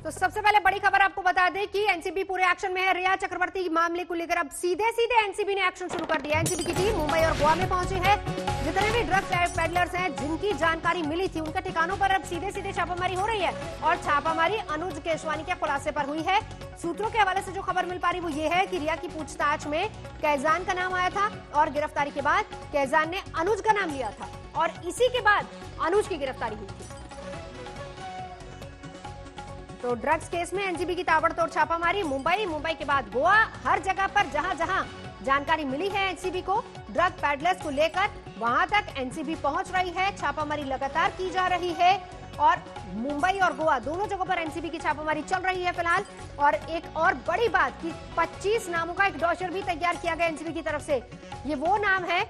तो सबसे पहले बड़ी खबर आपको बता दें कि एनसीबी पूरे एक्शन में है। रिया चक्रवर्ती मामले को लेकर अब सीधे एनसीबी ने एक्शन शुरू कर दिया। एनसीबी की टीम मुंबई और गोवा में पहुंची है। जितने भी ड्रग पेडलर्स हैं जिनकी जानकारी मिली थी उनके ठिकानों पर अब सीधे छापामारी हो रही है और छापामारी अनुज केशवानी के खुलासे पर हुई है। सूत्रों के हवाले से जो खबर मिल पा रही वो ये है कि रिया की पूछताछ में कैजान का नाम आया था और गिरफ्तारी के बाद कैजान ने अनुज का नाम लिया था और इसी के बाद अनुज की गिरफ्तारी हुई थी। तो ड्रग्स केस में एनसीबी की ताबड़तोड़ छापामारी, मुंबई के बाद गोवा, हर जगह पर जहां जहां जानकारी मिली है एनसीबी को ड्रग पैडलर्स को लेकर वहां तक एनसीबी पहुंच रही है। छापामारी लगातार की जा रही है और मुंबई और गोवा दोनों जगहों पर एनसीबी की छापामारी चल रही है फिलहाल। और एक और बड़ी बात कि 25 नामों का एक डॉशर भी तैयार किया गया एनसीबी की तरफ से। ये वो नाम है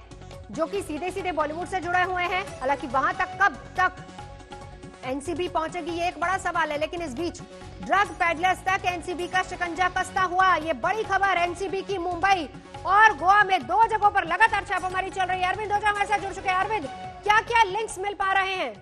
जो कि सीधे बॉलीवुड से जुड़े हुए हैं। हालांकि वहां तक कब तक एनसीबी पहुंचेगी ये एक बड़ा सवाल है, लेकिन इस बीच ड्रग पैडलर्स तक एनसीबी का शिकंजा कसता हुआ ये बड़ी खबर एनसीबी की मुंबई और गोवा में दो जगहों पर लगातार छापामारी चल रही है। अरविंद ओझा हमारे साथ जुड़ चुके हैं। अरविंद, क्या क्या लिंक्स मिल पा रहे हैं?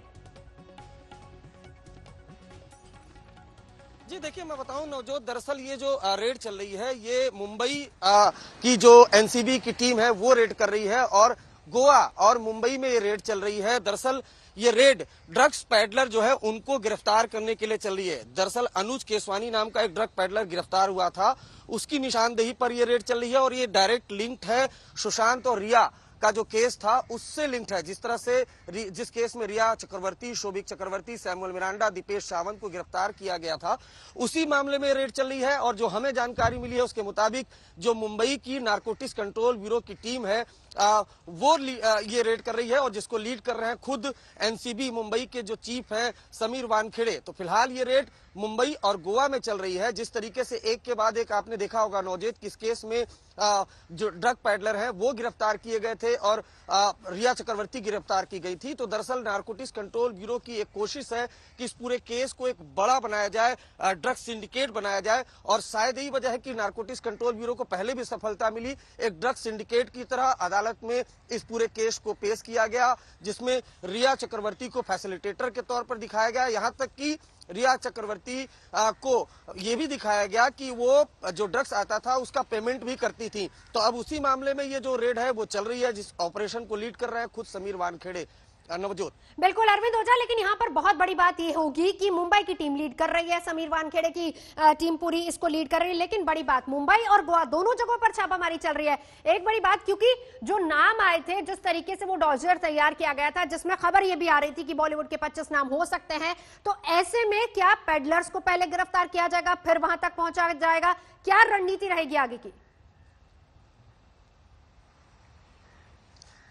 जी देखिए, मैं बताऊं नवजोत, दरअसल ये जो रेड चल रही है ये मुंबई की जो एनसीबी की टीम है वो रेड कर रही है और गोवा और मुंबई में ये रेड चल रही है। दरअसल ये रेड ड्रग्स पैडलर जो है उनको गिरफ्तार करने के लिए चल रही है। दरअसल अनुज केशवानी नाम का एक ड्रग पैडलर गिरफ्तार हुआ था, उसकी निशानदेही पर ये रेड चल रही है और ये डायरेक्ट लिंक्ड है सुशांत और रिया का जो केस था उससे लिंक्ड है। जिस तरह से जिस केस में रिया चक्रवर्ती, शोभिक चक्रवर्ती, सैमुअल मिरांडा, दीपेश सावंत को गिरफ्तार किया गया था, उसी मामले में रेड चल रही है। और जो हमें जानकारी मिली है उसके मुताबिक जो मुंबई की नारकोटिक्स कंट्रोल ब्यूरो की टीम है वो ये रेड कर रही है और जिसको लीड कर रहे हैं खुद एनसीबी मुंबई के जो चीफ हैं समीर वानखेड़े। तो फिलहाल ये रेड मुंबई और गोवा में चल रही है। जिस तरीके से एक के बाद एक आपने देखा होगा नवजीत, किस केस में जो ड्रग पैडलर हैं वो गिरफ्तार किए गए थे और रिया चक्रवर्ती गिरफ्तार की गई थी। तो दरअसल नारकोटिक्स कंट्रोल ब्यूरो की एक कोशिश है कि इस पूरे केस को एक बड़ा बनाया जाए, ड्रग सिंडिकेट बनाया जाए। और शायद यही वजह है कि नारकोटिक्स कंट्रोल ब्यूरो को पहले भी सफलता मिली, एक ड्रग सिंडिकेट की तरह अदालत में इस पूरे केस को पेश किया गया जिसमें रिया चक्रवर्ती को फैसिलिटेटर के तौर पर दिखाया गया। यहाँ तक कि रिया चक्रवर्ती को ये भी दिखाया गया कि वो जो ड्रग्स आता था उसका पेमेंट भी करती थी। तो अब उसी मामले में ये जो रेड है वो चल रही है, जिस ऑपरेशन को लीड कर रहे हैं खुद समीर वानखेड़े। नवजोत, बिल्कुल अरविंद ओझा, लेकिन यहाँ पर बहुत बड़ी बात ये होगी कि मुंबई की टीम लीड कर रही है, समीर वानखेड़े की टीम पूरी इसको लीड कर रही है। लेकिन बड़ी बात, मुंबई और गोवा दोनों जगहों पर छापामारी चल रही है। एक बड़ी बात, क्योंकि जो नाम आए थे, जिस तरीके से वो डॉजर तैयार किया गया था जिसमें खबर ये भी आ रही थी कि बॉलीवुड के 25 नाम हो सकते हैं, तो ऐसे में क्या पेडलर्स को पहले गिरफ्तार किया जाएगा फिर वहां तक पहुंचा जाएगा? क्या रणनीति रहेगी आगे की?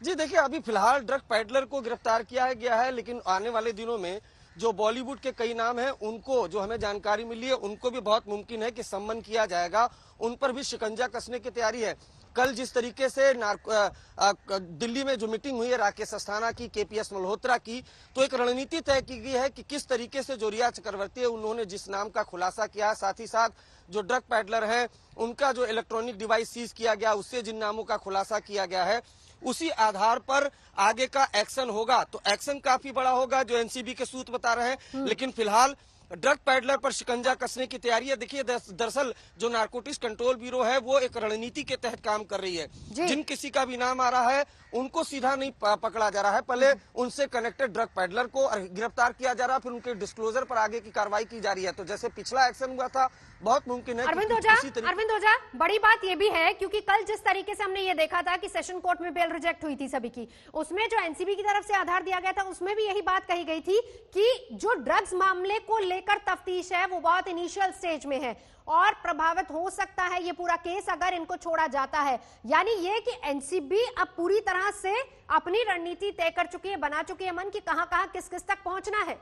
जी देखिए, अभी फिलहाल ड्रग पैडलर को गिरफ्तार किया गया है, लेकिन आने वाले दिनों में जो बॉलीवुड के कई नाम हैं उनको, जो हमें जानकारी मिली है, उनको भी बहुत मुमकिन है कि सम्मन किया जाएगा, उन पर भी शिकंजा कसने की तैयारी है। कल जिस तरीके से दिल्ली में जो मीटिंग हुई है राकेश अस्थाना की, केपीएस मल्होत्रा की, तो एक रणनीति तय की गई है कि किस तरीके से जो रिया चक्रवर्ती है उन्होंने जिस नाम का खुलासा किया, साथ ही साथ जो ड्रग पैडलर है उनका जो इलेक्ट्रॉनिक डिवाइस सीज किया गया उससे जिन नामों का खुलासा किया गया है, उसी आधार पर आगे का एक्शन होगा। तो एक्शन काफी बड़ा होगा जो एनसीबी के सूत्र बता रहे हैं। लेकिन फिलहाल ड्रग पैडलर पर शिकंजा कसने की तैयारी है। देखिए, दरअसल जो नारकोटिक्स कंट्रोल ब्यूरो है वो एक रणनीति के तहत काम कर रही है। जिन किसी का भी नाम आ रहा है उनको सीधा नहीं पकड़ा जा रहा है, पहले उनसे कनेक्टेड ड्रग पैडलर को गिरफ्तार किया जा रहा है, फिर उनके डिस्क्लोजर पर आगे की कार्रवाई की जा रही है। तो जैसे पिछला एक्शन हुआ था, बहुत मुमकिन है अरविंद ओझा, बड़ी बात यह भी है क्योंकि कल जिस तरीके से हमने ये देखा था कि सेशन कोर्ट में बेल रिजेक्ट हुई थी सभी की, उसमें जो एनसीबी की तरफ से आधार दिया गया था उसमें भी यही बात कही गई थी कि जो ड्रग्स मामले को लेकर तफ्तीश है वो बहुत इनिशियल स्टेज में है और प्रभावित हो सकता है ये पूरा केस अगर इनको छोड़ा जाता है। यानी ये कि एनसीबी अब पूरी तरह से अपनी रणनीति तय कर चुकी है, बना चुकी है मन की कहां कहां किस किस तक पहुंचना है।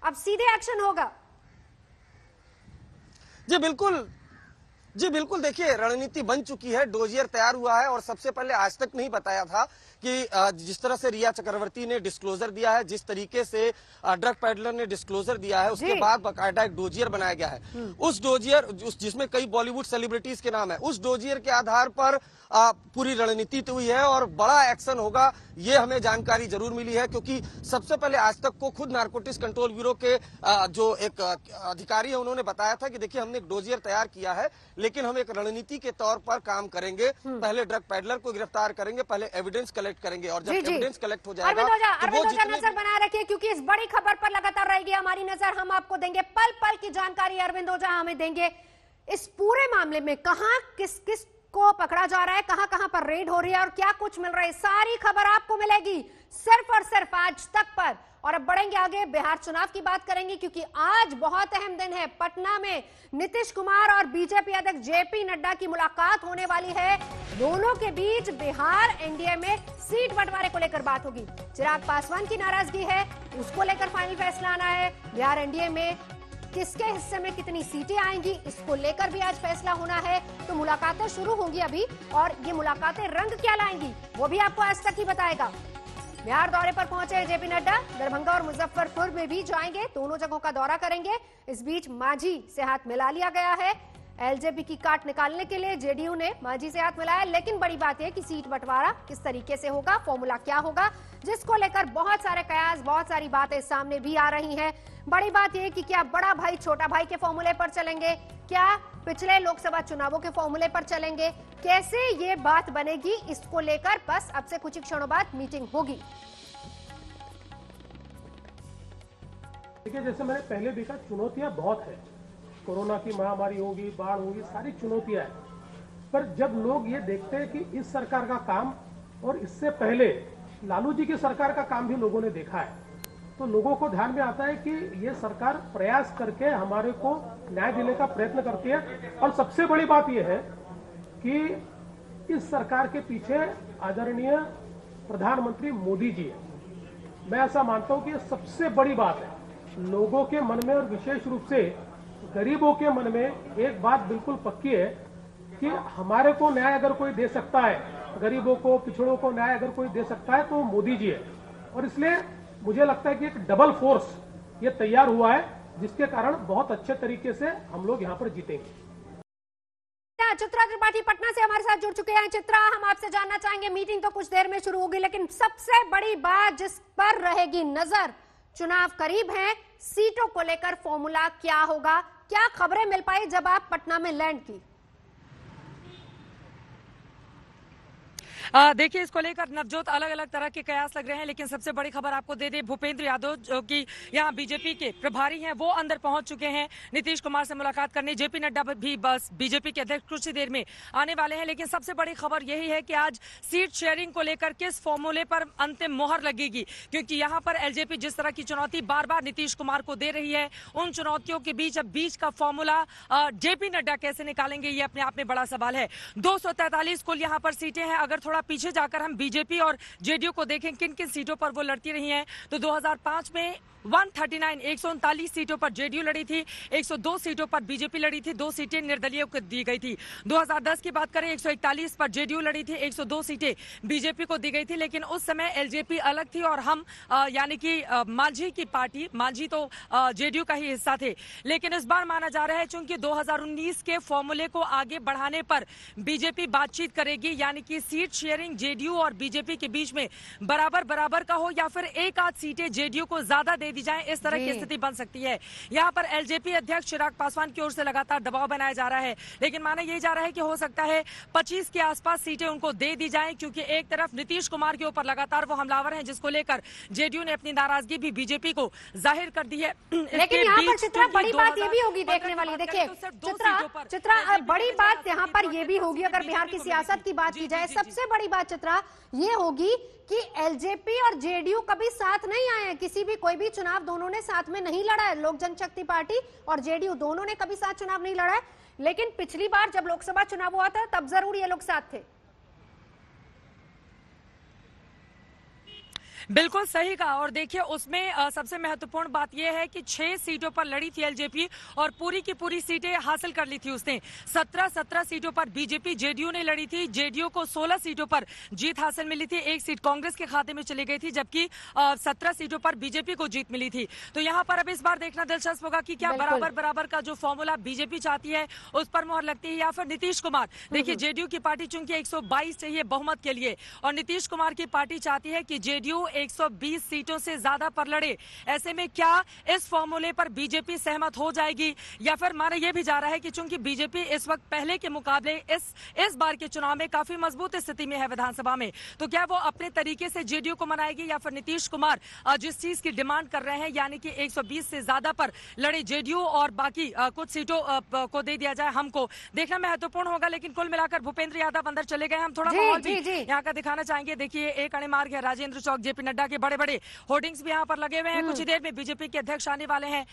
अब सीधे एक्शन होगा। जी बिल्कुल, जी बिल्कुल, देखिए रणनीति बन चुकी है, डोजियर तैयार हुआ है और सबसे पहले आज तक नहीं बताया था कि जिस तरह से रिया चक्रवर्ती ने डिस्क्लोजर दिया है, जिस तरीके से ड्रग पेडलर ने डिस्क्लोजर दिया है, उसके बाद बाकायदा एक डोजियर बनाया गया है। उस डोजियर जिसमें कई बॉलीवुड सेलिब्रिटीज के नाम है, उस डोजियर के आधार पर पूरी रणनीति तो हुई है और बड़ा एक्शन होगा, ये हमें जानकारी जरूर मिली है। क्योंकि सबसे पहले आज तक को खुद नारकोटिक्स कंट्रोल ब्यूरो के जो एक अधिकारी है, उन्होंने बताया था कि देखिए हमने एक डोजियर तैयार किया है, लेकिन हम एक रणनीति के तौर पर काम करेंगे। पहले ड्रग पेडलर को गिरफ्तार करेंगे, पहले एविडेंस कलेक्ट करेंगे और जब एविडेंस कलेक्ट हो जाएगा तो वो नजर बनाए रखिए, क्योंकि इस बड़ी खबर पर लगातार रहेगी हमारी नजर। हम आपको देंगे पल पल की जानकारी, अरविंद ओझा हमें देंगे इस पूरे मामले में कहां किस किस को पकड़ा जा रहा है, कहां कहां पर रेड हो रही है और क्या कुछ मिल रहा है। सारी खबर आपको मिलेगी सिर्फ और सिर्फ आज तक पर। और अब बढ़ेंगे आगे, बिहार चुनाव की बात करेंगे, क्योंकि आज बहुत अहम दिन है। पटना में नीतीश कुमार और बीजेपी अध्यक्ष जेपी नड्डा की मुलाकात होने वाली है। दोनों के बीच बिहार एनडीए में सीट बंटवारे को लेकर बात होगी। चिराग पासवान की नाराजगी है, उसको लेकर फाइनल फैसला आना है। बिहार एनडीए में किसके हिस्से में कितनी सीटें आएंगी, इसको लेकर भी आज फैसला होना है। तो मुलाकातें शुरू होंगी अभी, और ये मुलाकातें रंग क्या लाएंगी वो भी आपको आज तक ही बताएगा। बिहार दौरे पर पहुंचे जेपी नड्डा, दरभंगा और मुजफ्फरपुर में भी जाएंगे, दोनों जगहों का दौरा करेंगे। इस बीच मांझी से हाथ मिला लिया गया है। एलजेपी की काट निकालने के लिए जेडीयू ने मांझी से हाथ मिलाया, लेकिन बड़ी बात यह कि सीट बंटवारा किस तरीके से होगा, फॉर्मूला क्या होगा, जिसको लेकर बहुत सारे कयास, बहुत सारी बातें सामने भी आ रही हैं। बड़ी बात यह कि क्या बड़ा भाई छोटा भाई के फॉर्मूले पर चलेंगे, क्या पिछले लोकसभा चुनावों के फॉर्मूले पर चलेंगे, कैसे ये बात बनेगी, इसको लेकर बस अब से कुछ ही क्षणों बाद मीटिंग होगी। देखिए, जैसे मैंने पहले भी कहा, चुनौतियां बहुत है। कोरोना की महामारी होगी, बाढ़ होगी, सारी चुनौतियां हैं। पर जब लोग ये देखते हैं कि इस सरकार का काम और इससे पहले लालू जी की सरकार का काम भी लोगों ने देखा है, तो लोगों को ध्यान में आता है कि ये सरकार प्रयास करके हमारे को न्याय दिलाने का प्रयत्न करती है। और सबसे बड़ी बात यह है कि इस सरकार के पीछे आदरणीय प्रधानमंत्री मोदी जी है। मैं ऐसा मानता हूं कि ये सबसे बड़ी बात है लोगों के मन में, और विशेष रूप से गरीबों के मन में एक बात बिल्कुल पक्की है कि हमारे को न्याय अगर कोई दे सकता है, गरीबों को, पिछड़ों को न्याय अगर कोई दे सकता है, तो मोदी जी है। और इसलिए मुझे लगता है कि एक डबल फोर्स ये तैयार हुआ है, जिसके कारण बहुत अच्छे तरीके से हम लोग यहाँ पर जीतेंगे। चित्रा त्रिपाठी पटना से हमारे साथ जुड़ चुके हैं। चित्रा, हम आपसे जानना चाहेंगे, मीटिंग तो कुछ देर में शुरू होगी, लेकिन सबसे बड़ी बात जिस पर रहेगी नजर, चुनाव करीब है, सीटों को लेकर फॉर्मूला क्या होगा, क्या खबरें मिल पाई जब आप पटना में लैंड की? देखिए, इसको लेकर नवजोत अलग अलग तरह के कयास लग रहे हैं, लेकिन सबसे बड़ी खबर आपको दे दे, भूपेंद्र यादव जो कि यहाँ बीजेपी के प्रभारी हैं, वो अंदर पहुंच चुके हैं नीतीश कुमार से मुलाकात करने। जेपी नड्डा भी बस बीजेपी के अध्यक्ष कुछ ही देर में आने वाले हैं। लेकिन सबसे बड़ी खबर यही है कि आज सीट शेयरिंग को लेकर किस फॉर्मूले पर अंतिम मोहर लगेगी, क्योंकि यहाँ पर एलजेपी जिस तरह की चुनौती बार बार नीतीश कुमार को दे रही है, उन चुनौतियों के बीच अब बीच का फॉर्मूला जेपी नड्डा कैसे निकालेंगे, ये अपने आप में बड़ा सवाल है। 243 कुल यहाँ पर सीटें हैं। अगर थोड़ा पीछे जाकर हम बीजेपी और जेडीयू को देखें किन किन सीटों पर वो लड़ती रही हैं, तो 2005 में 139 सीटों पर जेडीयू लड़ी थी, 102 सीटों पर बीजेपी लड़ी थी, 2 सीटें निर्दलीय को दी गई थी। 2010 की बात करें, 141 पर जेडीयू लड़ी थी, 102 सीटें बीजेपी को दी गई थी। लेकिन उस समय एलजेपी अलग थी और हम यानी कि मांझी की पार्टी, मांझी तो जेडीयू का ही हिस्सा थे। लेकिन इस बार माना जा रहा है चूंकि 2019 के फॉर्मूले को आगे बढ़ाने पर बीजेपी बातचीत करेगी, यानी कि सीट शेयरिंग जेडीयू और बीजेपी के बीच में बराबर बराबर का हो, या फिर एक आध सीटें जेडीयू को ज्यादा दी जाए, इस तरह की स्थिति बन सकती है। यहाँ पर एलजेपी अध्यक्ष चिराग पासवान की ओर से लगातार दबाव बनाया जा रहा है, लेकिन माना यही जा रहा है कि हो सकता है 25 के आसपास सीटें उनको दे दी जाएं, क्योंकि एक तरफ नीतीश कुमार के ऊपर लगातार वो हमलावर हैं, जिसको लेकर जेडीयू ने अपनी नाराजगी भी बीजेपी को जाहिर कर दी है। लेकिन यहाँ पर चित्रा बड़ी बात ये भी होगी देखने वाली, देखिए चित्रा बड़ी बात यहाँ पर ये भी होगी, अगर बिहार की सियासत की बात की जाए, सबसे बड़ी बात चित्रा ये होगी कि एलजेपी और जेडीयू कभी साथ नहीं आए हैं, किसी भी कोई भी चुनाव दोनों ने साथ में नहीं लड़ा है। लोक जनशक्ति पार्टी और जेडीयू दोनों ने कभी साथ चुनाव नहीं लड़ा है, लेकिन पिछली बार जब लोकसभा चुनाव हुआ था तब जरूर ये लोग साथ थे। बिल्कुल सही कहा। और देखिए उसमें सबसे महत्वपूर्ण बात यह है कि 6 सीटों पर लड़ी थी एलजेपी और पूरी की पूरी सीटें हासिल कर ली थी उसने। 17 सीटों पर बीजेपी जेडीयू ने लड़ी थी, जेडीयू को 16 सीटों पर जीत हासिल मिली थी, 1 सीट कांग्रेस के खाते में चली गई थी, जबकि 17 सीटों पर बीजेपी को जीत मिली थी। तो यहाँ पर अब इस बार देखना दिलचस्प होगा कि क्या बराबर बराबर का जो फॉर्मूला बीजेपी चाहती है उस पर मोहर लगती है या फिर नीतीश कुमार। देखिए जेडीयू की पार्टी चूंकि 122 चाहिए बहुमत के लिए और नीतीश कुमार की पार्टी चाहती है कि जेडीयू 120 सीटों से ज्यादा पर लड़े। ऐसे में क्या इस फॉर्मूले पर बीजेपी सहमत हो जाएगी या फिर माना यह भी जा रहा है कि चूंकि बीजेपी इस वक्त पहले के मुकाबले इस बार के चुनाव में काफी मजबूत स्थिति में है विधानसभा में, तो क्या वो अपने तरीके से जेडीयू को मनाएगी या फिर नीतीश कुमार जिस चीज की डिमांड कर रहे हैं यानी कि 120 से ज्यादा पर लड़े जेडीयू और बाकी कुछ सीटों को दे दिया जाए, हमको देखना महत्वपूर्ण होगा। लेकिन कुल मिलाकर भूपेंद्र यादव अंदर चले गए, हम थोड़ा माहौल भी यहाँ का दिखाना चाहेंगे। देखिए एक अणे मार्ग है राजेंद्र चौक, जेपी नड्डा के बड़े बड़े होर्डिंग्स भी यहाँ पर लगे हुए हैं। कुछ ही देर में बीजेपी के अध्यक्ष आने वाले हैं।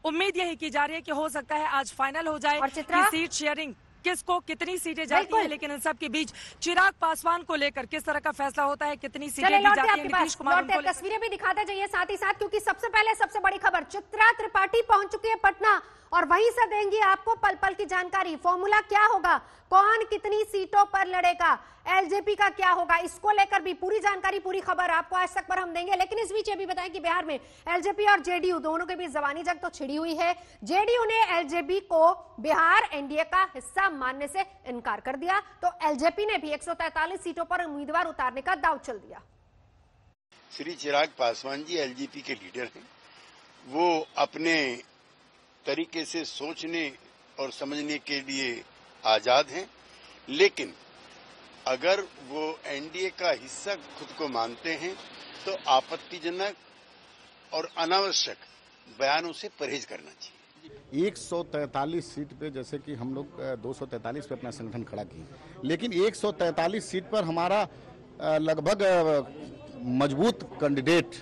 उम्मीद यही की जा रही है कि हो सकता है आज फाइनल हो जाए कि सीट शेयरिंग किसको कितनी सीटें जाती हैं, लेकिन इन सब के बीच चिराग पासवान को लेकर किस तरह का फैसला होता है, कितनी सीटें दी जाती हैं, नीतीश कुमार को तस्वीरें भी दिखाते जाइए साथ ही साथ, क्योंकि सबसे पहले सबसे बड़ी खबर चित्रा त्रिपाठी पहुंच चुकी है पटना और वहीं से देंगी आपको पल पल की जानकारी। फॉर्मूला क्या होगा, कौन कितनी सीटों पर लड़ेगा, एलजेपी का क्या होगा, इसको लेकर भी पूरी जानकारी पूरी खबर आपको आज तक पर हम देंगे। लेकिन इस बीच ये भी बताएं कि बिहार में एलजेपी और जेडीयू दोनों के बीच जबानी जंग तो छिड़ी हुई है। जेडीयू ने एलजेपी को बिहार एनडीए का हिस्सा मानने से इनकार कर दिया, तो एलजेपी ने भी 143 सीटों पर उम्मीदवार उतारने का दांव चल दिया। श्री चिराग पासवान जी एलजेपी के लीडर हैं, वो अपने तरीके से सोचने और समझने के लिए आजाद हैं, लेकिन अगर वो एनडीए का हिस्सा खुद को मानते हैं तो आपत्तिजनक और अनावश्यक बयानों से परहेज करना चाहिए। 143 सीट पे, जैसे कि हम लोग 243 पे अपना संगठन खड़ा किए, लेकिन 143 सीट पर हमारा लगभग मजबूत कैंडिडेट,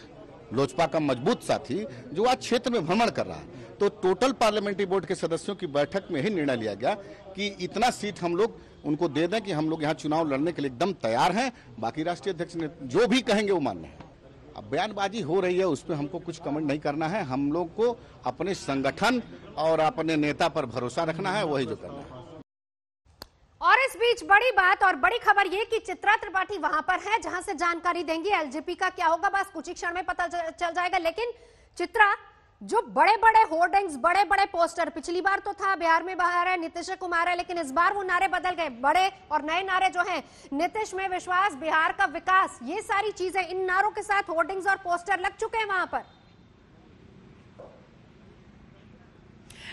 लोजपा का मजबूत साथी जो आज क्षेत्र में भ्रमण कर रहा है, तो टोटल पार्लियामेंट्री बोर्ड के सदस्यों की बैठक में ही निर्णय लिया गया कि इतना सीट हम लोग उनको दे दें कि हम लोग यहाँ चुनाव लड़ने के लिए एकदम तैयार हैं। बाकी राष्ट्रीय अध्यक्ष ने जो भी कहेंगे वो मानना है। अब बयानबाजी हो रही है, उस पर हमको कुछ कमेंट नहीं करना है। हम लोग को अपने संगठन और अपने नेता पर भरोसा रखना है, वही जो करना है। और इस बीच बड़ी बात और बड़ी खबर ये कि चित्रा त्रिपाठी वहां पर है जहां से जानकारी देंगी एलजेपी का क्या होगा, बस कुछ ही क्षण में पता चल जाएगा। लेकिन चित्रा, जो बड़े बड़े होर्डिंग्स, बड़े बड़े पोस्टर, पिछली बार तो था बिहार में बाहर है, नीतीश कुमार है, लेकिन इस बार वो नारे बदल गए। बड़े और नए नारे जो हैं, नीतीश में विश्वास, बिहार का विकास, ये सारी चीजें इन नारों के साथ होर्डिंग्स और पोस्टर लग चुके हैं वहां पर।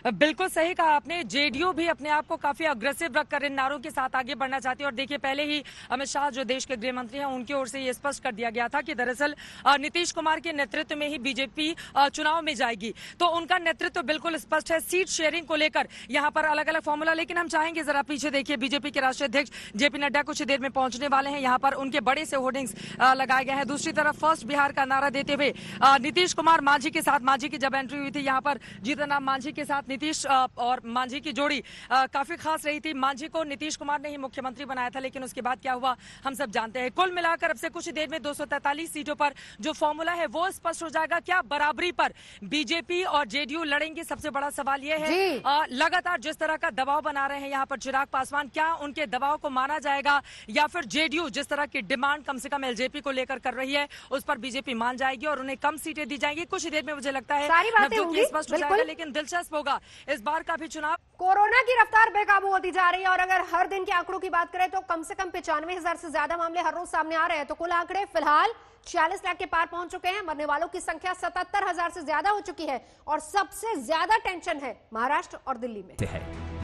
बिल्कुल सही कहा आपने। जेडीयू भी अपने आप को काफी अग्रेसिव रखकर इन नारों के साथ आगे बढ़ना चाहती है और देखिए पहले ही अमित शाह जो देश के गृह मंत्री हैं उनकी ओर से ये स्पष्ट कर दिया गया था कि दरअसल नीतीश कुमार के नेतृत्व में ही बीजेपी चुनाव में जाएगी, तो उनका नेतृत्व बिल्कुल स्पष्ट है। सीट शेयरिंग को लेकर यहाँ पर अलग अलग फॉर्मूला, लेकिन हम चाहेंगे जरा पीछे देखिए, बीजेपी के राष्ट्रीय अध्यक्ष जेपी नड्डा कुछ देर में पहुंचने वाले हैं। यहाँ पर उनके बड़े से होर्डिंग्स लगाए गए हैं। दूसरी तरफ फर्स्ट बिहार का नारा देते हुए नीतीश कुमार मांझी के साथ, मांझी की जब एंट्री हुई थी यहाँ पर जीतन राम मांझी के साथ नीतीश और मांझी की जोड़ी काफी खास रही थी। मांझी को नीतीश कुमार ने ही मुख्यमंत्री बनाया था, लेकिन उसके बाद क्या हुआ हम सब जानते हैं। कुल मिलाकर अब से कुछ देर में 243 सीटों पर जो फॉर्मूला है वो स्पष्ट हो जाएगा। क्या बराबरी पर बीजेपी और जेडीयू लड़ेंगे, सबसे बड़ा सवाल यह है। लगातार जिस तरह का दबाव बना रहे हैं यहाँ पर चिराग पासवान, क्या उनके दबाव को माना जाएगा या फिर जेडीयू जिस तरह की डिमांड कम से कम एलजेपी को लेकर कर रही है उस पर बीजेपी मान जाएगी और उन्हें कम सीटें दी जाएंगी। कुछ ही देर में मुझे लगता है स्पष्ट हो जाएगा, लेकिन दिलचस्प होगा इस बार का भी चुनाव। कोरोना की रफ्तार बेकाबू होती जा रही है और अगर हर दिन के आंकड़ों की बात करें तो कम से कम 95,000 से ज्यादा मामले हर रोज सामने आ रहे हैं। तो कुल आंकड़े फिलहाल 46 लाख के पार पहुंच चुके हैं। मरने वालों की संख्या 77,000 से ज्यादा हो चुकी है और सबसे ज्यादा टेंशन है महाराष्ट्र और दिल्ली में।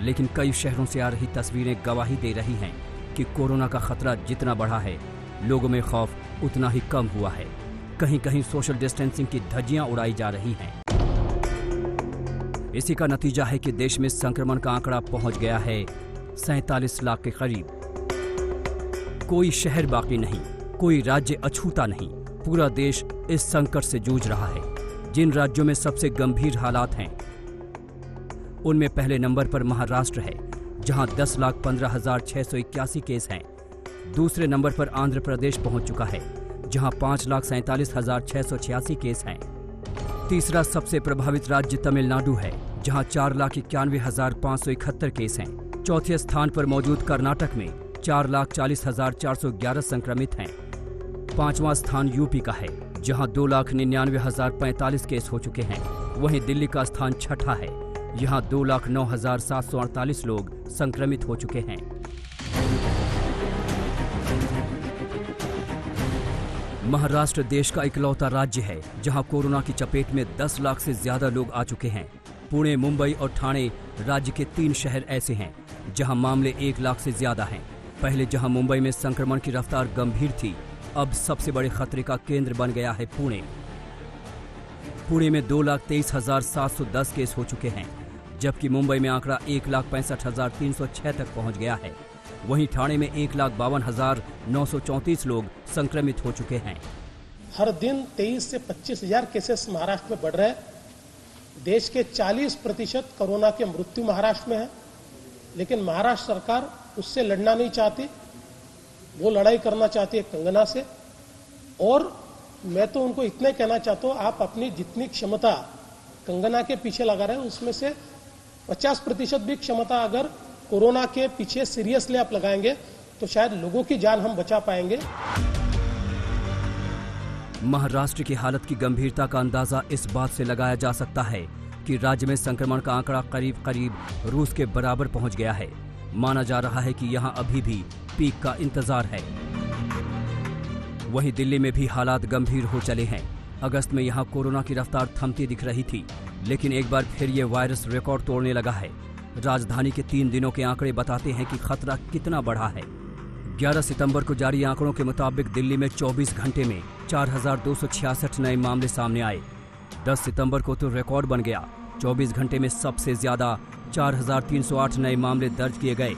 लेकिन कई शहरों से आ रही तस्वीरें गवाही दे रही हैं कि कोरोना का खतरा जितना बढ़ा है, लोगों में खौफ उतना ही कम हुआ है। कहीं कहीं सोशल डिस्टेंसिंग की धज्जियां उड़ाई जा रही हैं। इसी का नतीजा है कि देश में संक्रमण का आंकड़ा पहुंच गया है 47 लाख के करीब। कोई शहर बाकी नहीं, कोई राज्य अछूता नहीं, पूरा देश इस संकट से जूझ रहा है। जिन राज्यों में सबसे गंभीर हालात हैं उनमें पहले नंबर पर महाराष्ट्र है, जहां 10,15,681 केस हैं। दूसरे नंबर पर आंध्र प्रदेश पहुंच चुका है, जहां 5,47,686 केस हैं। तीसरा सबसे प्रभावित राज्य तमिलनाडु है, जहां 4,91,571 केस हैं। चौथे स्थान पर मौजूद कर्नाटक में 4,40,411 संक्रमित हैं। पांचवां स्थान यूपी का है, जहां 2,99,045 केस हो चुके हैं। वहीं दिल्ली का स्थान छठा है, यहां 2,09,748 लोग संक्रमित हो चुके हैं। महाराष्ट्र देश का इकलौता राज्य है जहां कोरोना की चपेट में 10 लाख से ज्यादा लोग आ चुके हैं। पुणे, मुंबई और ठाणे राज्य के 3 शहर ऐसे हैं जहां मामले 1 लाख से ज्यादा हैं। पहले जहां मुंबई में संक्रमण की रफ्तार गंभीर थी, अब सबसे बड़े खतरे का केंद्र बन गया है पुणे। पुणे में 2,23,710 केस हो चुके हैं, जबकि मुंबई में आंकड़ा 1,65,306 तक पहुंच गया है। वहीं ठाणे में 1,52,934 लोग संक्रमित हो चुके हैं। हर दिन 23 से 25,000 केसेस महाराष्ट्र में बढ़ रहे हैं। देश के 40% कोरोना के मृत्यु महाराष्ट्र में है, लेकिन महाराष्ट्र सरकार उससे लड़ना नहीं चाहती। वो लड़ाई करना चाहती है कंगना से। और मैं तो उनको इतने कहना चाहता हूं, आप अपनी जितनी क्षमता कंगना के पीछे लगा रहे हैं, उसमें से 50% भी क्षमता अगर कोरोना के पीछे सीरियसली आप लगाएंगे तो शायद लोगों की जान हम बचा पाएंगे। महाराष्ट्र की हालत की गंभीरता का अंदाजा इस बात से लगाया जा सकता है कि राज्य में संक्रमण का आंकड़ा करीब रूस के बराबर पहुंच गया है। माना जा रहा है कि यहां अभी भी पीक का इंतजार है। वहीं दिल्ली में भी हालात गंभीर हो चले हैं। अगस्त में यहां कोरोना की रफ्तार थमती दिख रही थी, लेकिन एक बार फिर ये वायरस रिकॉर्ड तोड़ने लगा है। राजधानी के 3 दिनों के आंकड़े बताते हैं कि खतरा कितना बढ़ा है। 11 सितंबर को जारी आंकड़ों के मुताबिक दिल्ली में 24 घंटे में 4,266 नए मामले सामने आए। 10 सितंबर को तो रिकॉर्ड बन गया। 24 घंटे में सबसे ज्यादा 4,308 नए मामले दर्ज किए गए।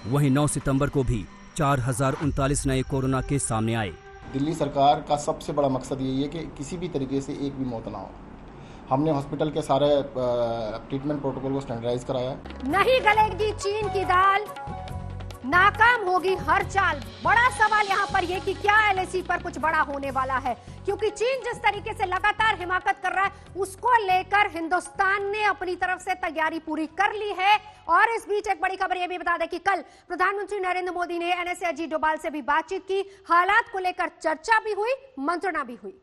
वहीं 9 सितंबर को भी 4,039 नए कोरोना केस सामने आए। दिल्ली सरकार का सबसे बड़ा मकसद यही है कि किसी भी तरीके से एक भी मौत ना हो। हमने हॉस्पिटल के सारे ट्रीटमेंट प्रोटोकॉल को स्टैंडर्डाइज कराया। नहीं गलेगी चीन की दाल, नाकाम होगी हर चाल। बड़ा सवाल यहाँ पर यह कि क्या एलएसी पर कुछ बड़ा होने वाला है, क्योंकि चीन जिस तरीके से लगातार हिमाकत कर रहा है, उसको लेकर हिंदुस्तान ने अपनी तरफ से तैयारी पूरी कर ली है। और इस बीच एक बड़ी खबर यह भी बता दें कि कल प्रधानमंत्री नरेंद्र मोदी ने एनएसए अजीत डोभाल से भी बातचीत की। हालात को लेकर चर्चा भी हुई, मंत्रणा भी हुई।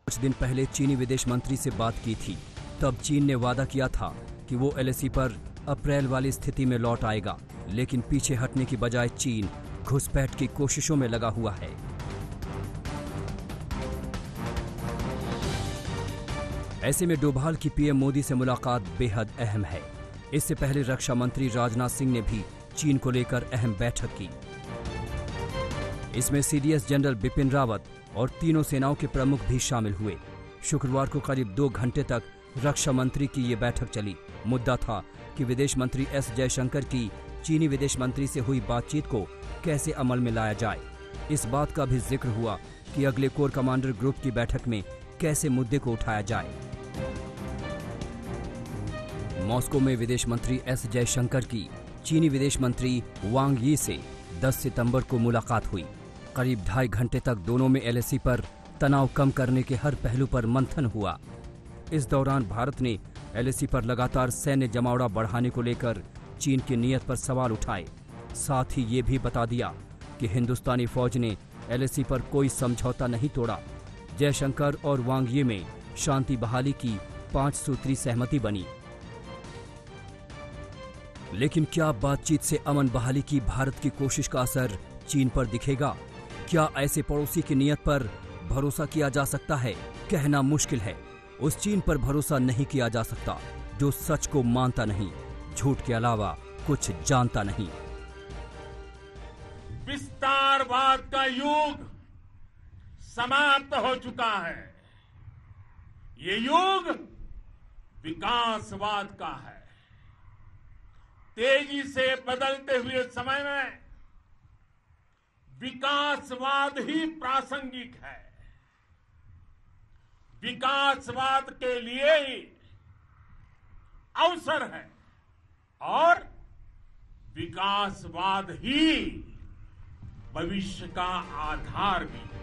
कुछ दिन पहले चीनी विदेश मंत्री से बात की थी। तब चीन ने वादा किया था कि वो एलएसी पर अप्रैल वाली स्थिति में लौट आएगा, लेकिन पीछे हटने की बजाय चीन घुसपैठ की कोशिशों में लगा हुआ है। ऐसे में डोभाल की पीएम मोदी से मुलाकात बेहद अहम है। इससे पहले रक्षा मंत्री राजनाथ सिंह ने भी चीन को लेकर अहम बैठक की। इसमें सीडीएस जनरल बिपिन रावत और तीनों सेनाओं के प्रमुख भी शामिल हुए। शुक्रवार को करीब 2 घंटे तक रक्षा मंत्री की ये बैठक चली। मुद्दा था कि विदेश मंत्री एस जयशंकर की चीनी विदेश मंत्री से हुई बातचीत को कैसे अमल में लाया जाए। इस बात का भी जिक्र हुआ कि अगले कोर कमांडर ग्रुप की बैठक में कैसे मुद्दे को उठाया जाए। मॉस्को में विदेश मंत्री एस जयशंकर की चीनी विदेश मंत्री वांग यी से 10 सितंबर को मुलाकात हुई। करीब 2.5 घंटे तक दोनों में एलएसी पर तनाव कम करने के हर पहलू पर मंथन हुआ। इस दौरान भारत ने एलएसी पर लगातार सैन्य जमावड़ा बढ़ाने को लेकर चीन की नीयत पर सवाल उठाए। साथ ही ये भी बता दिया कि हिंदुस्तानी फौज ने एलएसी पर कोई समझौता नहीं तोड़ा। जयशंकर और वांग यी में शांति बहाली की 5 सूत्री सहमति बनी। लेकिन क्या बातचीत से अमन बहाली की भारत की कोशिश का असर चीन पर दिखेगा? क्या ऐसे पड़ोसी की नीयत पर भरोसा किया जा सकता है? कहना मुश्किल है। उस चीन पर भरोसा नहीं किया जा सकता जो सच को मानता नहीं, झूठ के अलावा कुछ जानता नहीं। विस्तारवाद का युग समाप्त हो चुका है। ये युग विकासवाद का है। तेजी से बदलते हुए समय में विकासवाद ही प्रासंगिक है। विकासवाद के लिए ही अवसर है और विकासवाद ही भविष्य का आधार भी है।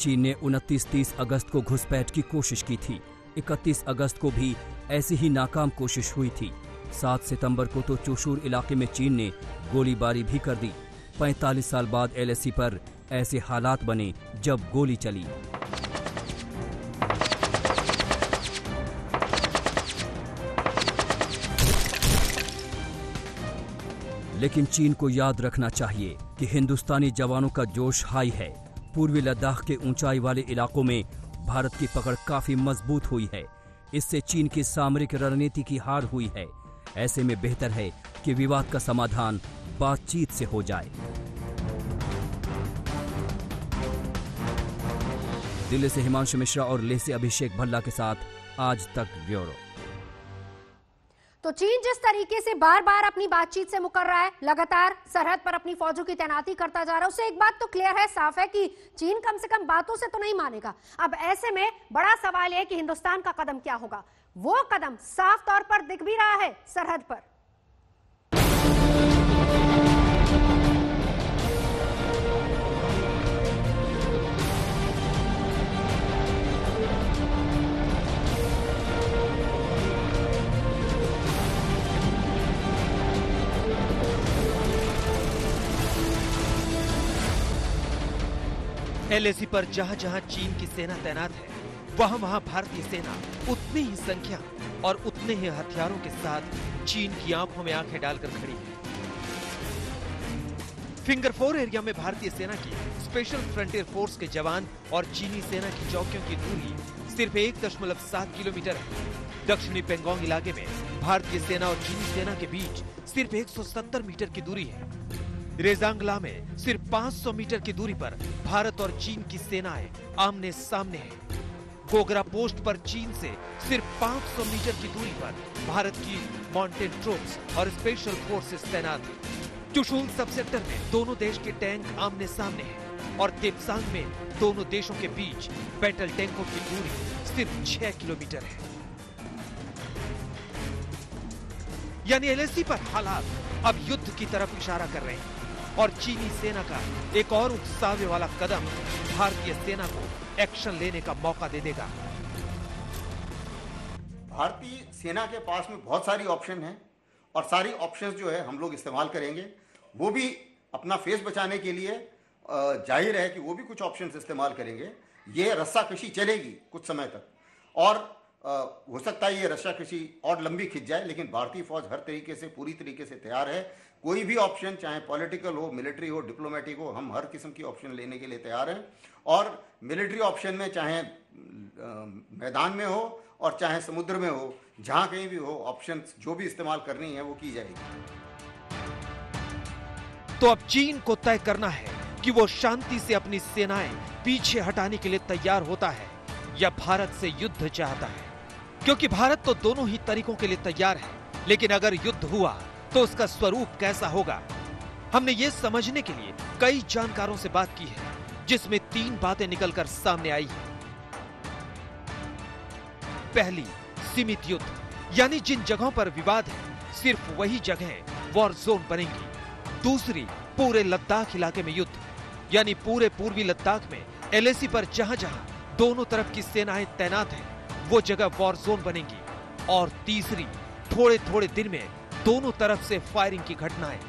चीन ने 29-30 अगस्त को घुसपैठ की कोशिश की थी। 31 अगस्त को भी ऐसी ही नाकाम कोशिश हुई थी। 7 सितंबर को तो चुशूल इलाके में चीन ने गोलीबारी भी कर दी। 45 साल बाद एलएसी पर ऐसे हालात बने जब गोली चली। लेकिन चीन को याद रखना चाहिए कि हिंदुस्तानी जवानों का जोश हाई है। पूर्वी लद्दाख के ऊंचाई वाले इलाकों में भारत की पकड़ काफी मजबूत हुई है। इससे चीन की सामरिक रणनीति की हार हुई है। ऐसे में बेहतर है कि विवाद का समाधान बातचीत से हो जाए। दिल्ली से हिमांशु मिश्रा और लेह से अभिषेक भल्ला के साथ आज तक ब्यूरो। तो चीन जिस तरीके से बार बार अपनी बातचीत से मुकर रहा है, लगातार सरहद पर अपनी फौजों की तैनाती करता जा रहा है, उससे एक बात तो क्लियर है, साफ है कि चीन कम से कम बातों से तो नहीं मानेगा। अब ऐसे में बड़ा सवाल है कि हिंदुस्तान का कदम क्या होगा। वो कदम साफ तौर पर दिख भी रहा है सरहद पर। एलएसी पर जहां जहां चीन की सेना तैनात है, वहां वहां भारतीय सेना उतनी ही संख्या और उतने ही हथियारों के साथ चीन की आंखों में आंखें डालकर खड़ी है। फिंगर 4 एरिया में भारतीय सेना की स्पेशल फ्रंटियर फोर्स के जवान और चीनी सेना की चौकियों की दूरी सिर्फ 1.7 किलोमीटर है। दक्षिणी पेंगोंग इलाके में भारतीय सेना और चीनी सेना के बीच सिर्फ 170 मीटर की दूरी है। रेजांगला में सिर्फ 500 मीटर की दूरी पर भारत और चीन की सेनाएं आमने सामने हैं। गोगरा पोस्ट पर चीन से सिर्फ 500 मीटर की दूरी पर भारत की माउंटेन ट्रूप्स और स्पेशल फोर्सेस तैनात हैं। चुशूल सब सेक्टर में दोनों देश के टैंक आमने सामने हैं और तेपसांग में दोनों देशों के बीच बैटल टैंकों की दूरी सिर्फ 6 किलोमीटर है। यानी एलएसी पर हालात अब युद्ध की तरफ इशारा कर रहे हैं और चीनी सेना का एक और उकसावे वाला कदम भारतीय सेना को एक्शन लेने का मौका दे देगा। भारतीय सेना के पास में बहुत सारी ऑप्शन हैं और सारी ऑप्शंस जो है हम लोग इस्तेमाल करेंगे। वो भी अपना फेस बचाने के लिए जाहिर है कि वो भी कुछ ऑप्शंस इस्तेमाल करेंगे। ये रस्साकशी चलेगी कुछ समय तक और हो सकता है ये रस्साकशी और लंबी खिंच जाए, लेकिन भारतीय फौज हर तरीके से पूरी तरीके से तैयार है। कोई भी ऑप्शन, चाहे पॉलिटिकल हो, मिलिट्री हो, डिप्लोमेटिक हो, हम हर किस्म की ऑप्शन लेने के लिए तैयार हैं। और मिलिट्री ऑप्शन में चाहे मैदान में हो और चाहे समुद्र में हो, जहां कहीं भी हो, ऑप्शंस जो भी इस्तेमाल करनी है वो की जाएगी। तो अब चीन को तय करना है कि वो शांति से अपनी सेनाएं पीछे हटाने के लिए तैयार होता है या भारत से युद्ध चाहता है, क्योंकि भारत तो दोनों ही तरीकों के लिए तैयार है। लेकिन अगर युद्ध हुआ तो उसका स्वरूप कैसा होगा? हमने ये समझने के लिए कई जानकारों से बात की है, जिसमें 3 बातें निकलकर सामने आई है। पहली, सीमित युद्ध, यानी जिन जगहों पर विवाद है सिर्फ वही जगहें वॉर जोन बनेंगी। दूसरी, पूरे लद्दाख इलाके में युद्ध, यानी पूरे पूर्वी लद्दाख में एलएसी पर जहां जहां दोनों तरफ की सेनाएं तैनात हैं वो जगह वॉर जोन बनेंगी। और तीसरी, थोड़े थोड़े दिन में दोनों तरफ से फायरिंग की घटनाएं।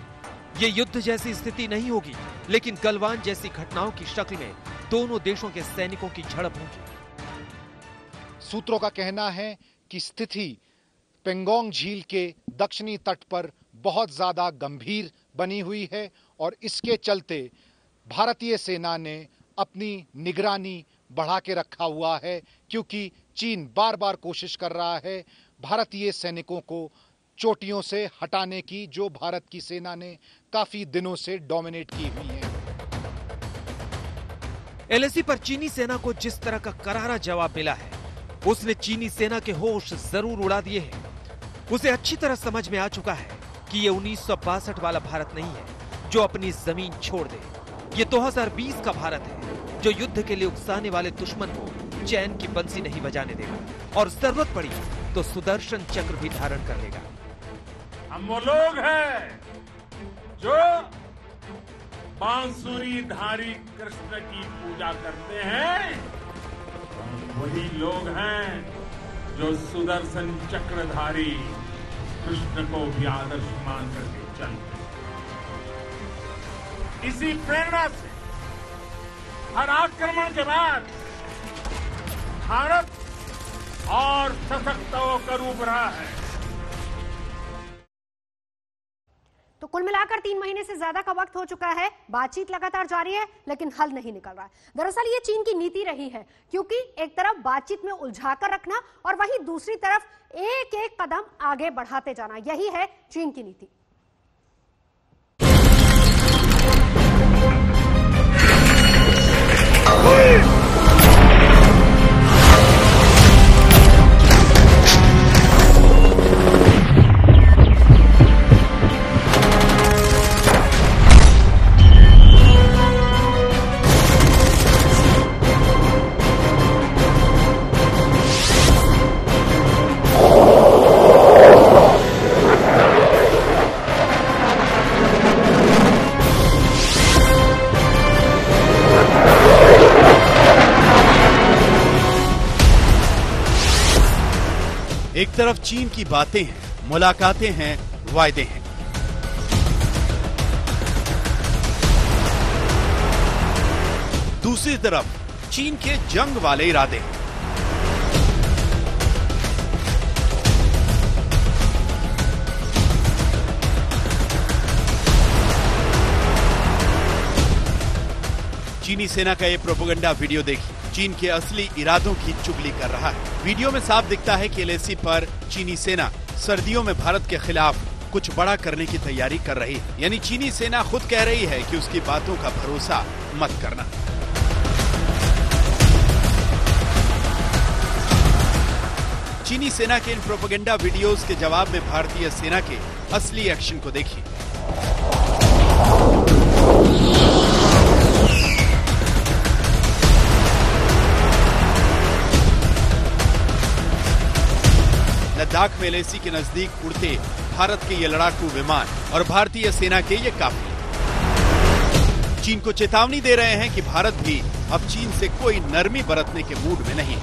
ये युद्ध जैसी स्थिति नहीं होगी, लेकिन गलवान जैसी घटनाओं की शक्ल में दोनों देशों के सैनिकों की झड़प होगी। सूत्रों का कहना है कि स्थिति पेंगोंग झील के दक्षिणी तट पर बहुत ज्यादा गंभीर बनी हुई है और इसके चलते भारतीय सेना ने अपनी निगरानी बढ़ा के रखा हुआ है, क्योंकि चीन बार बार कोशिश कर रहा है भारतीय सैनिकों को चोटियों से हटाने की, जो भारत की सेना ने काफी दिनों से डोमिनेट की हुई है। एलएसी पर चीनी सेना को जिस तरह का करारा जवाब मिला है, उसने चीनी सेना के होश जरूर उड़ा दिए हैं। उसे अच्छी तरह समझ में आ चुका है कि ये 1962 वाला भारत नहीं है जो अपनी जमीन छोड़ दे। ये 2020 का भारत है जो युद्ध के लिए उकसाने वाले दुश्मन को चैन की बंसी नहीं बजाने देगा और जरूरत पड़ी तो सुदर्शन चक्र भी धारण कर लेगा। हम वो लोग हैं जो बांसुरीधारी कृष्ण की पूजा करते हैं, वही लोग हैं जो सुदर्शन चक्रधारी कृष्ण को भी आदर्श मान करके चलते हैं। इसी प्रेरणा से हर आक्रमण के बाद भारत और सशक्त होकर उभरा है। तो कुल मिलाकर 3 महीने से ज्यादा का वक्त हो चुका है, बातचीत लगातार जारी है लेकिन हल नहीं निकल रहा है। दरअसल ये चीन की नीति रही है, क्योंकि एक तरफ बातचीत में उलझाकर रखना और वहीं दूसरी तरफ एक एक कदम आगे बढ़ाते जाना, यही है चीन की नीति। एक तरफ चीन की बातें हैं, मुलाकातें हैं, वायदे हैं। दूसरी तरफ चीन के जंग वाले इरादे हैं। चीनी सेना का ये प्रोपेगेंडा वीडियो देखिए, चीन के असली इरादों की चुगली कर रहा है। वीडियो में साफ दिखता है कि एलएसी पर चीनी सेना सर्दियों में भारत के खिलाफ कुछ बड़ा करने की तैयारी कर रही है। यानी चीनी सेना खुद कह रही है कि उसकी बातों का भरोसा मत करना। चीनी सेना के इन प्रोपेगेंडा वीडियोस के जवाब में भारतीय सेना के असली एक्शन को देखिए। लद्दाख में एलएसी के नजदीक उड़ते भारत के ये लड़ाकू विमान और भारतीय सेना के ये काफिले चीन को चेतावनी दे रहे हैं कि भारत भी अब चीन से कोई नरमी बरतने के मूड में नहीं।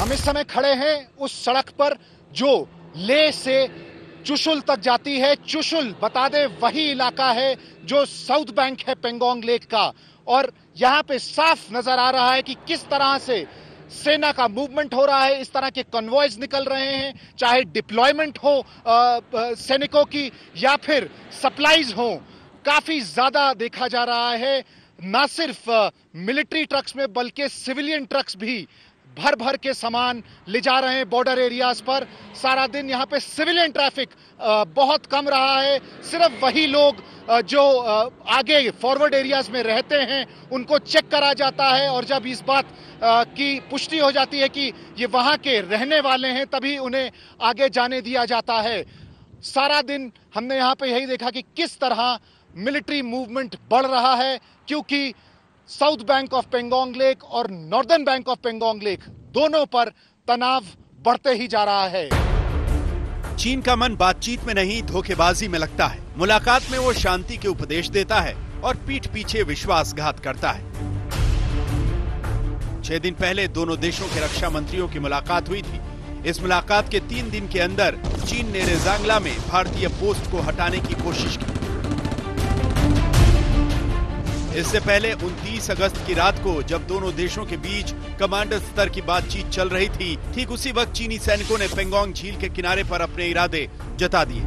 हम इस समय खड़े हैं उस सड़क पर जो लेह से चुशुल तक जाती है। चुशुल बता दे वही इलाका है जो साउथ बैंक है पेंगोंग लेक का, और यहाँ पे साफ नजर आ रहा है कि किस तरह से सेना का मूवमेंट हो रहा है। इस तरह के कन्वॉयज निकल रहे हैं, चाहे डिप्लॉयमेंट हो सैनिकों की या फिर सप्लाईज हो। काफी ज्यादा देखा जा रहा है, ना सिर्फ मिलिट्री ट्रक्स में बल्कि सिविलियन ट्रक्स भी भर भर के सामान ले जा रहे हैं बॉर्डर एरियाज पर। सारा दिन यहाँ पे सिविलियन ट्रैफिक बहुत कम रहा है। सिर्फ वही लोग जो आगे फॉरवर्ड एरियाज में रहते हैं उनको चेक करा जाता है, और जब इस बात की पुष्टि हो जाती है कि ये वहाँ के रहने वाले हैं तभी उन्हें आगे जाने दिया जाता है। सारा दिन हमने यहाँ पे यही देखा कि किस तरह मिलिट्री मूवमेंट बढ़ रहा है, क्योंकि south bank of Pangong lake और northern bank of Pangong lake दोनों पर तनाव बढ़ते ही जा रहा है। चीन का मन बातचीत में नहीं धोखेबाजी में लगता है। मुलाकात में वो शांति के उपदेश देता है और पीठ पीछे विश्वासघात करता है। 6 दिन पहले दोनों देशों के रक्षा मंत्रियों की मुलाकात हुई थी। इस मुलाकात के 3 दिन के अंदर चीन ने रेजांगला में भारतीय पोस्ट को हटाने की कोशिश की। इससे पहले 29 अगस्त की रात को जब दोनों देशों के बीच कमांडर स्तर की बातचीत चल रही थी, ठीक उसी वक्त चीनी सैनिकों ने पेंगोंग झील के किनारे पर अपने इरादे जता दिए।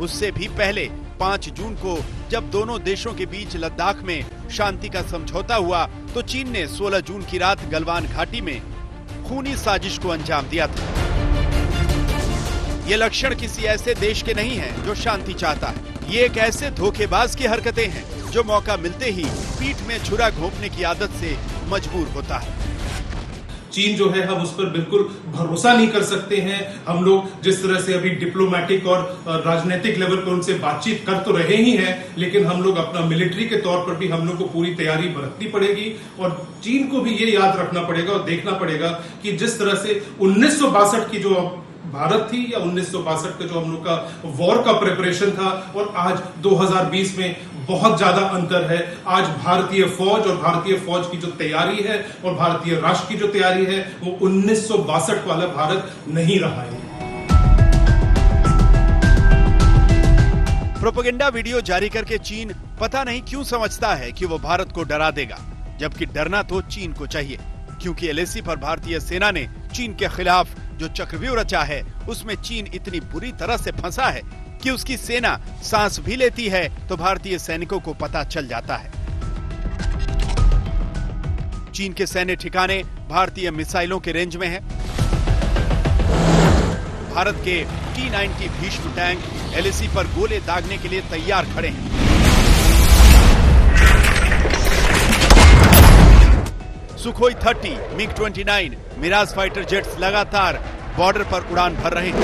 उससे भी पहले 5 जून को जब दोनों देशों के बीच लद्दाख में शांति का समझौता हुआ, तो चीन ने 16 जून की रात गलवान घाटी में खूनी साजिश को अंजाम दिया था। ये लक्षण किसी ऐसे देश के नहीं हैं जो शांति चाहता है। ये एक ऐसे धोखेबाज की हरकतें हैं जो मौका मिलते ही पीठ में छुरा घोंपने की आदत से मजबूर होता है। चीन जो है हम उस पर बिल्कुल भरोसा नहीं कर सकते हैं। हम लोग जिस तरह से अभी डिप्लोमेटिक और राजनीतिक लेवल पर उनसे बातचीत कर तो रहे ही हैं, लेकिन हम लोग अपना मिलिट्री के तौर पर भी हम लोग को पूरी तैयारी बरतनी पड़ेगी और चीन को भी ये याद रखना पड़ेगा और देखना पड़ेगा कि जिस तरह से 1962 की जो भारत थी या 1962 का जो हम लोग का वॉर का प्रिपरेशन था और आज 2020 में बहुत ज्यादा अंतर है। आज भारतीय फौज और भारतीय फौज की जो तैयारी है और भारतीय राष्ट्र की जो तैयारी है वो 1962 वाला भारत नहीं रहा है। प्रोपेगेंडा वीडियो जारी करके चीन पता नहीं क्यों समझता है कि वो भारत को डरा देगा, जबकि डरना तो चीन को चाहिए, क्योंकि एलएसी पर भारतीय सेना ने चीन के खिलाफ जो चक्रव्यूह रचा है उसमें चीन इतनी बुरी तरह से फंसा है कि उसकी सेना सांस भी लेती है तो भारतीय सैनिकों को पता चल जाता है। चीन के सैन्य ठिकाने भारतीय मिसाइलों के रेंज में है। भारत के T-90 भीष्म टैंक एलएसी पर गोले दागने के लिए तैयार खड़े हैं। Sukhoi 30, MiG-29, Mirage fighter jets लगातार बॉर्डर पर उड़ान भर रहे हैं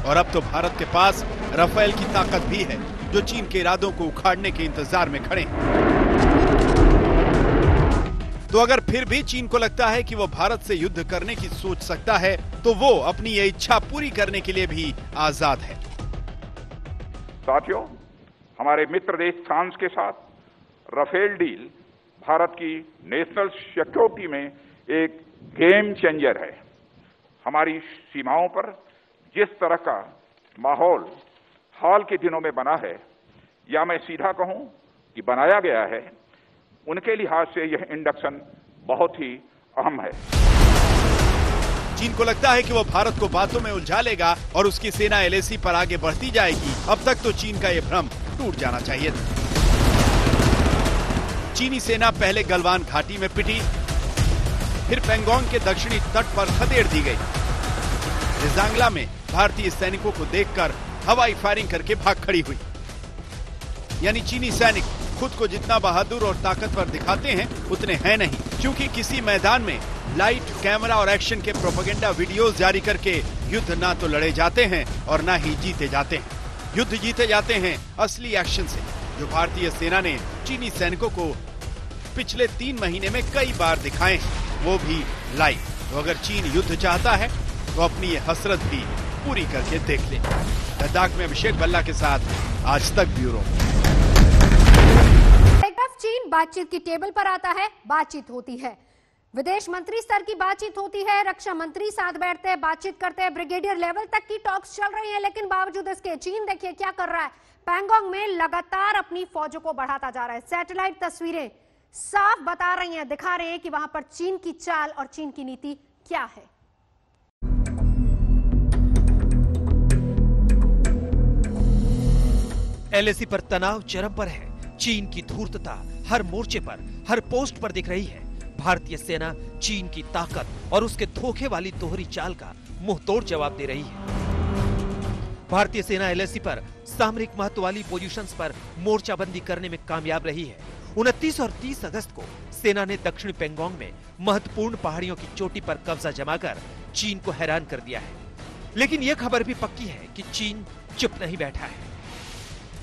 और अब तो भारत के पास राफेल की ताकत भी है जो चीन के इरादों को उखाड़ने के इंतजार में खड़े हैं। तो अगर फिर भी चीन को लगता है कि वो भारत से युद्ध करने की सोच सकता है तो वो अपनी ये इच्छा पूरी करने के लिए भी आजाद है। साथियों, हमारे मित्र देश फ्रांस के साथ राफेल डील भारत की नेशनल सिक्योरिटी में एक गेम चेंजर है। हमारी सीमाओं पर जिस तरह का माहौल हाल के दिनों में बना है, या मैं सीधा कहूं कि बनाया गया है, उनके लिहाज से यह इंडक्शन बहुत ही अहम है। चीन को लगता है कि वो भारत को बातों में उलझा लेगा और उसकी सेना एलएसी पर आगे बढ़ती जाएगी। अब तक तो चीन का यह भ्रम टूट जाना चाहिए था। चीनी सेना पहले गलवान घाटी में पिटी, फिर पेंगोंग के दक्षिणी तट पर खदेड़ दी गई। रिजांगला में भारतीय सैनिकों को देखकर हवाई फायरिंग करके भाग खड़ी हुई। यानी चीनी सैनिक खुद को जितना बहादुर और ताकतवर दिखाते हैं उतने हैं नहीं, क्योंकि किसी मैदान में लाइट, कैमरा और एक्शन के प्रोपेगेंडा वीडियोस जारी करके युद्ध ना तो लड़े जाते हैं और ना ही जीते जाते हैं। युद्ध जीते जाते हैं असली एक्शन से, जो भारतीय सेना ने चीनी सैनिकों को पिछले 3 महीने में कई बार दिखाए हैं, वो भी लाइव। तो अगर चीन युद्ध चाहता है तो अपनी ये हसरत भी पूरी करके देख ले। लद्दाख में अभिषेक बल्ला के साथ आज तक ब्यूरो। एक तरफ चीन बातचीत की टेबल पर आता है, बातचीत होती है, विदेश मंत्री स्तर की बातचीत होती है, रक्षा मंत्री साथ बैठते हैं, बातचीत करते हैं, ब्रिगेडियर लेवल तक की टॉक्स चल रही है। लेकिन बावजूद इसके चीन देखिए क्या कर रहा है, पैंगोंग में लगातार अपनी फौजों को बढ़ाता जा रहा है। सैटेलाइट तस्वीरें साफ बता रही हैं, दिखा रहे हैं कि वहां पर चीन की चाल और चीन की नीति क्या है। एलएसी पर तनाव चरम पर है। चीन की धूर्तता हर मोर्चे पर, हर पोस्ट पर दिख रही है। भारतीय सेना चीन की ताकत और उसके धोखे वाली दोहरी चाल का मुंहतोड़ जवाब दे रही है। भारतीय सेना एलएसी पर सामरिक महत्व वाली पोजीशंस पर मोर्चाबंदी करने में कामयाब रही है। 29 और 30 अगस्त को सेना ने दक्षिणी पेंगोंग में महत्वपूर्ण पहाड़ियों की चोटी पर कब्जा जमाकर चीन को हैरान कर दिया है। लेकिन यह खबर भी पक्की है कि चीन चुप नहीं बैठा है,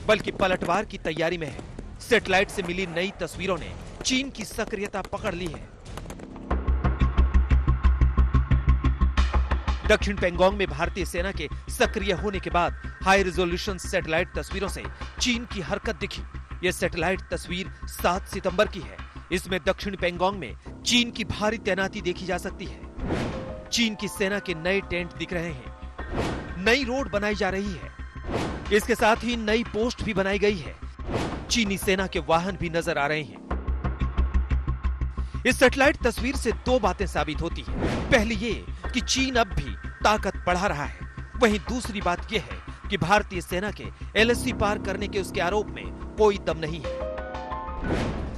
बल्कि पलटवार की तैयारी में है। सैटेलाइट से मिली नई तस्वीरों ने चीन की सक्रियता पकड़ ली है। दक्षिण पेंगोंग में भारतीय सेना के सक्रिय होने के बाद हाई रिजोल्यूशन सैटेलाइट तस्वीरों से चीन की हरकत दिखी। यह सैटेलाइट तस्वीर 7 सितंबर की है। इसमें दक्षिण पेंगोंग में चीन की भारी तैनाती देखी जा सकती है। चीन की सेना के नए टेंट दिख रहे हैं, नई रोड बनाई जा रही है, इसके साथ ही नई पोस्ट भी बनाई गई है। चीनी सेना के वाहन भी नजर आ रहे हैं। इस सैटेलाइट तस्वीर से 2 बातें साबित होती हैं। पहली ये कि चीन अब भी ताकत बढ़ा रहा है। वहीं दूसरी बात यह है कि भारतीय सेना के एलएसी पार करने के उसके आरोप में कोई दम नहीं है।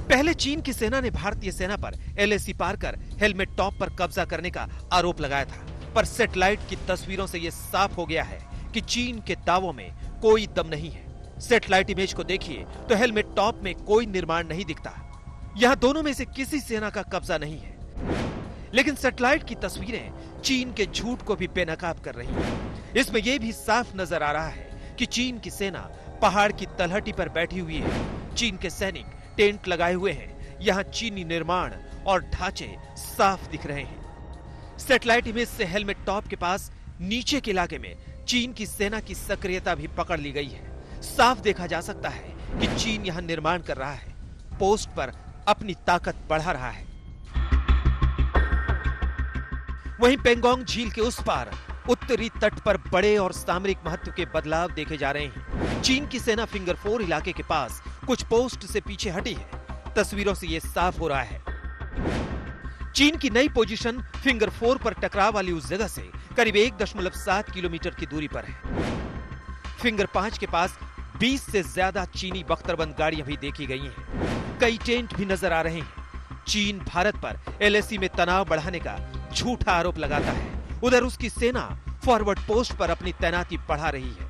पहले चीन की सेना ने भारतीय सेना पर एलएसी पार कर हेलमेट टॉप पर कब्जा करने का आरोप लगाया था, पर सैटेलाइट की तस्वीरों से यह साफ हो गया है कि चीन के दावों में कोई दम नहीं है। सैटेलाइट इमेज को देखिए तो हेलमेट टॉप में कोई निर्माण नहीं दिखता। यहां दोनों में से किसी सेना का कब्जा नहीं है, लेकिन सैटेलाइट की तस्वीरें चीन के झूठ को भी बेनकाब कर रही हैं। इसमें यह भी साफ नजर आ रहा है कि चीन की सेना पहाड़ की तलहटी पर बैठी हुई है। चीन के सैनिक टेंट लगाए हुए हैं। यहाँ चीनी निर्माण और ढांचे साफ दिख रहे हैं। सैटेलाइट इमेज से हेलमेट टॉप के पास नीचे के इलाके में चीन की सेना की सक्रियता भी पकड़ ली गई है। साफ देखा जा सकता है कि चीन यहाँ निर्माण कर रहा है, पोस्ट पर अपनी ताकत बढ़ा रहा है। वहीं पेंगोंग झील के उस पार उत्तरी तट पर बड़े और सामरिक महत्व के बदलाव देखे जा रहे हैं। चीन की सेना फिंगर 4 इलाके के पास कुछ पोस्ट से पीछे हटी है। तस्वीरों से यह साफ हो रहा है। चीन की नई पोजीशन फिंगर 4 पर टकराव वाली उस जगह से करीब 1.7 किलोमीटर की दूरी पर है। फिंगर 5 के पास 20 से ज्यादा चीनी बख्तरबंद गाड़ियां भी देखी गई हैं। कई टेंट भी नजर आ रहे हैं। चीन भारत पर एलएसी में तनाव बढ़ाने का झूठा आरोप लगाता है। उधर उसकी सेना फॉरवर्ड पोस्ट पर अपनी तैनाती बढ़ा रही है।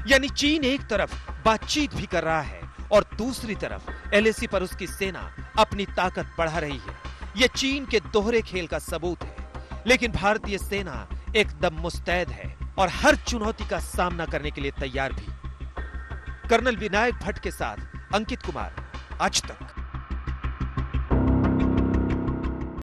यानी चीन एक तरफ बातचीत भी कर रहा है और दूसरी तरफ एलएसी पर उसकी सेना अपनी ताकत बढ़ा रही है। यह चीन के दोहरे खेल का सबूत है। लेकिन भारतीय सेना एकदम मुस्तैद है और हर चुनौती का सामना करने के लिए तैयार भी। कर्नल विनायक भट्ट के साथ अंकित कुमार, आज तक।